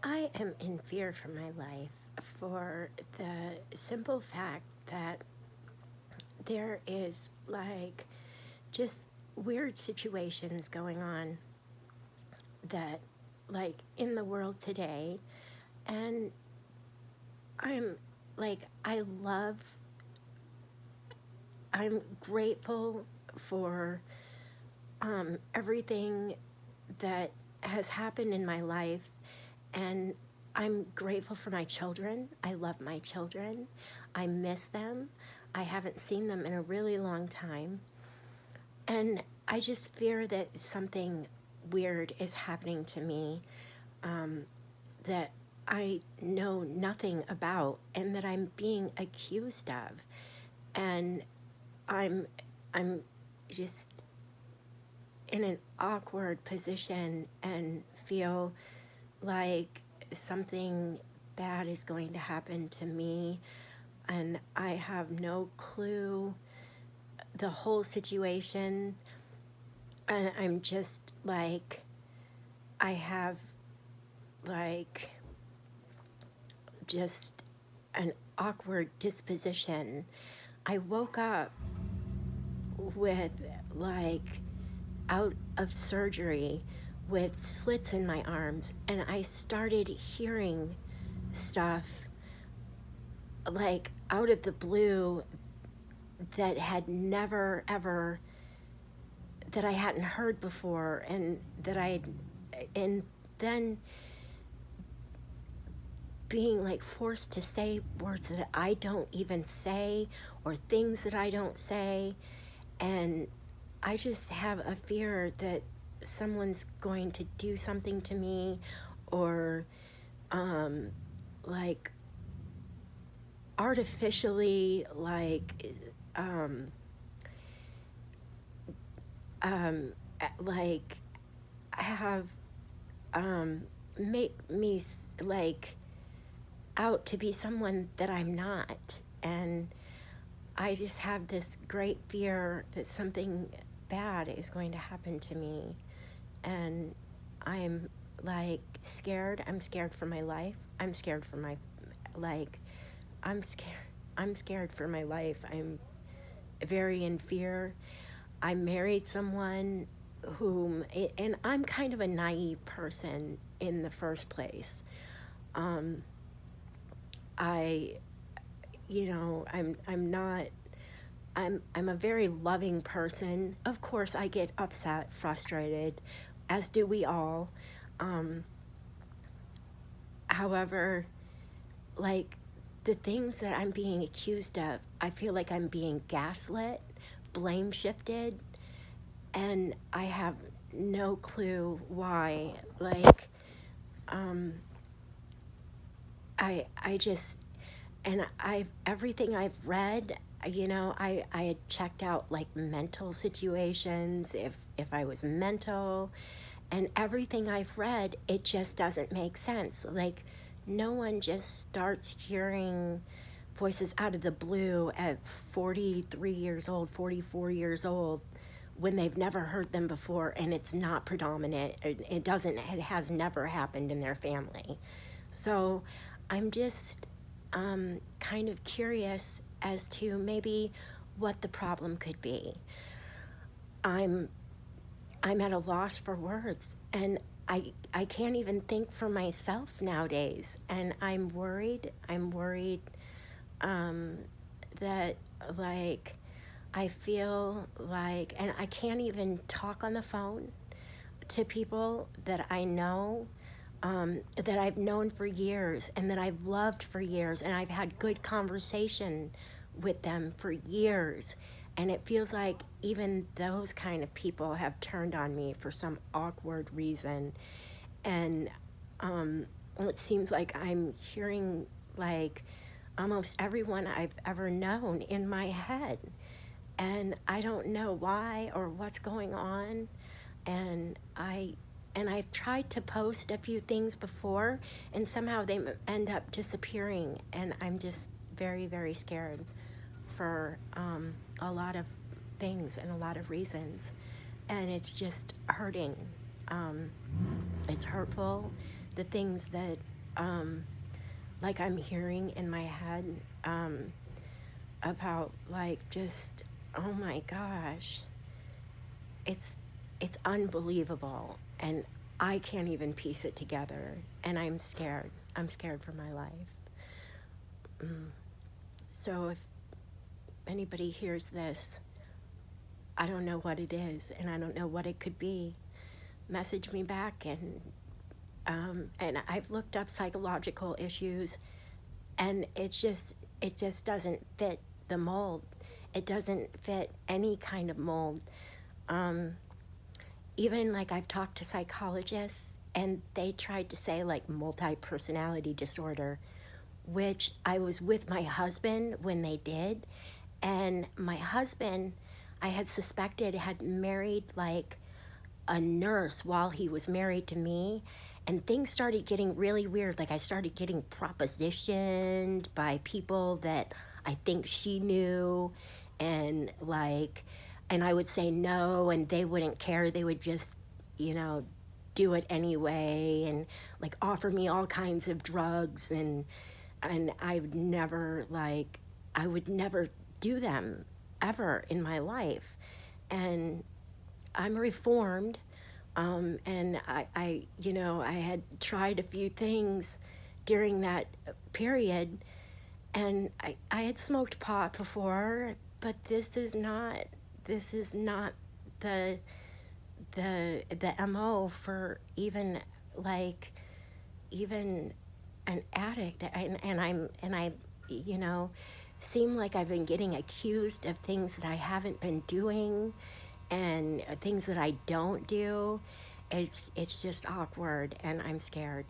I am in fear for my life for the simple fact that there is like just weird situations going on that like in the world today. And I'm like, I'm grateful for everything that has happened in my life. And I'm grateful for my children. I love my children. I miss them. I haven't seen them in a really long time. And I just fear that something weird is happening to me that I know nothing about and that I'm being accused of. And I'm I'm just in an awkward position and feel like something bad is going to happen to me, and I have no clue the whole situation. And I'm just like, I have like just an awkward disposition. I woke up with like out of surgery with slits in my arms, and I started hearing stuff like out of the blue that had never ever that I hadn't heard before, and then being like forced to say words that I don't even say or things that I don't say. And I just have a fear that someone's going to do something to me, or like artificially um, um, like have make me like out to be someone that I'm not. And I just have this great fear that something bad is going to happen to me. And I'm like scared. I'm scared for my life. I'm scared for my, like, I'm scared. I'm scared for my life. I'm very in fear. I married someone whom, and I'm kind of a naive person in the first place. Um, I, I'm not. I'm a very loving person. Of course, I get upset, frustrated, as do we all. Um, However, like the things that I'm being accused of, I feel like I'm being gaslit, blame shifted, and I have no clue why. Like, um, I just, and I've everything I've read, I had checked out like mental situations, if I was mental, and everything I've read, it just doesn't make sense. Like, no one just starts hearing voices out of the blue at 43 years old, 44 years old, when they've never heard them before, and it's not predominant. It has never happened in their family. So I'm just kind of curious as to maybe what the problem could be. I'm I'm at a loss for words, and I can't even think for myself nowadays, and I'm worried. I'm worried um, that like I feel like, and I can't even talk on the phone to people that I know, that I've known for years and that I've loved for years, and I've had good conversation with them for years. And it feels like even those kind of people have turned on me for some awkward reason. And it seems like I'm hearing like almost everyone I've ever known in my head. And I don't know why or what's going on. And I've tried to post a few things before, and somehow they end up disappearing, and I'm just very, very scared for a lot of things and a lot of reasons, and it's just hurting. It's hurtful, the things that like I'm hearing in my head about like just, oh my gosh, it's it's unbelievable, and I can't even piece it together, and I'm scared. I'm scared for my life. So if anybody hears this, I don't know what it is, and I don't know what it could be. Message me back, and I've looked up psychological issues, and it just doesn't fit the mold. It doesn't fit any kind of mold. Um, Even like I've talked to psychologists, and they tried to say like multi-personality disorder, which I was with my husband when they did. And my husband, I had suspected, had married like a nurse while he was married to me. And things started getting really weird. Like I started getting propositioned by people that I think she knew. And like, and I would say no, and they wouldn't care. They would just, you know, do it anyway, and like offer me all kinds of drugs, and I would never like, I would never do them ever in my life. And I'm reformed, and you know, I had tried a few things during that period, and I had smoked pot before, but this is not the the MO for even like even an addict. And I, you know, seem like I've been getting accused of things that I haven't been doing, and things that I don't do. It's just awkward, and I'm scared.